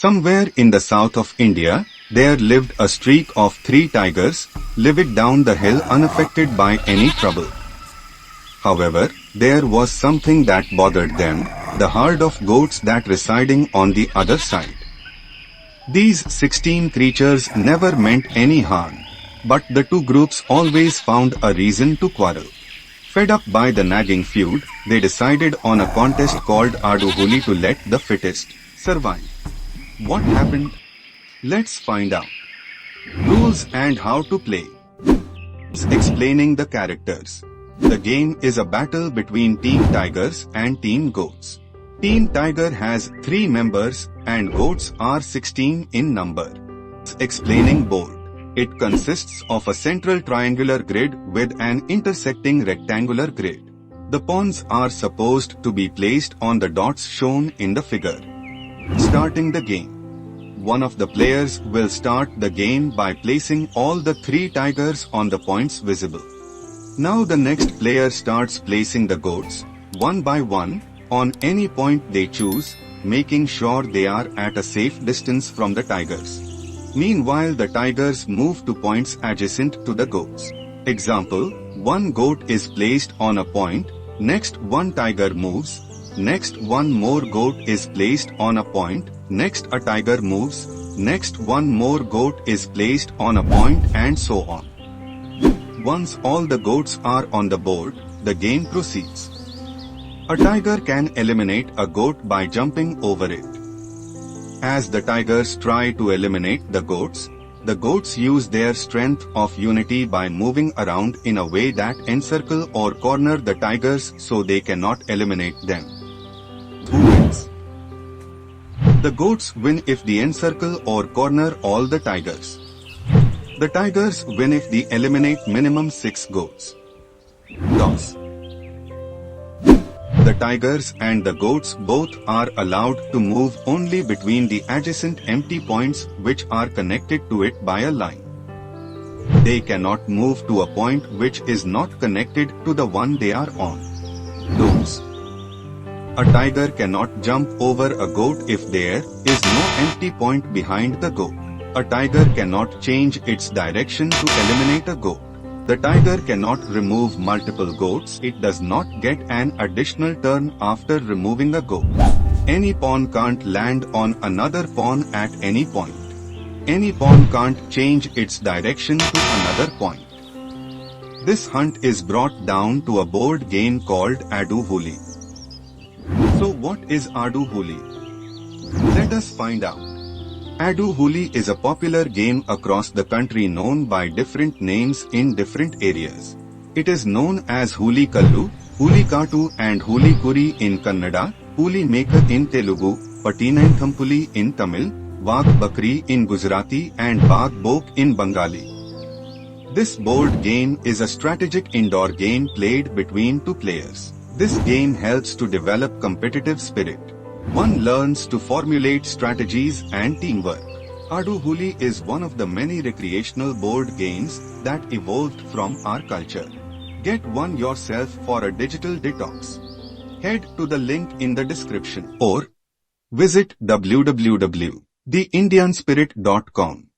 Somewhere in the south of India, there lived a streak of 3 tigers, living down the hill unaffected by any trouble. However, there was something that bothered them, the herd of goats that residing on the other side. These 16 creatures never meant any harm, but the two groups always found a reason to quarrel. Fed up by the nagging feud, they decided on a contest called Aadu Holi to let the fittest survive. What happened? Let's find out. Rules and how to play. Explaining the characters. The game is a battle between Team Tigers and Team Goats. Team Tiger has 3 members and goats are 16 in number. Explaining board. It consists of a central triangular grid with an intersecting rectangular grid. The pawns are supposed to be placed on the dots shown in the figure. Starting the game. One of the players will start the game by placing all the 3 tigers on the points visible. Now the next player starts placing the goats, one by one, on any point they choose, making sure they are at a safe distance from the tigers. Meanwhile, the tigers move to points adjacent to the goats. Example, one goat is placed on a point, next one tiger moves, next one more goat is placed on a point, next a tiger moves, next one more goat is placed on a point, and so on. Once all the goats are on the board, the game proceeds. A tiger can eliminate a goat by jumping over it. As the tigers try to eliminate the goats use their strength of unity by moving around in a way that encircle or corner the tigers so they cannot eliminate them. Who wins? The goats win if they encircle or corner all the tigers. The tigers win if they eliminate minimum 6 goats. Toss. The tigers and the goats both are allowed to move only between the adjacent empty points which are connected to it by a line. They cannot move to a point which is not connected to the one they are on. Don'ts. A tiger cannot jump over a goat if there is no empty point behind the goat. A tiger cannot change its direction to eliminate a goat. The tiger cannot remove multiple goats. It does not get an additional turn after removing a goat. Any pawn can't land on another pawn at any point. Any pawn can't change its direction to another point. This hunt is brought down to a board game called Aadu Holi. So what is Aadu Holi? Let us find out. Aadu Holi is a popular game across the country known by different names in different areas. It is known as Holi Kallu, Holi Katu and Holi Kuri in Kannada, Holi Maker in Telugu, Pattinanthampuli in Tamil, Wagh Bakri in Gujarati and Bagh Bok in Bengali. This board game is a strategic indoor game played between 2 players. This game helps to develop competitive spirit. One learns to formulate strategies and teamwork. Aadu Holi is one of the many recreational board games that evolved from our culture. Get one yourself for a digital detox. Head to the link in the description or visit www.theindianspirit.com.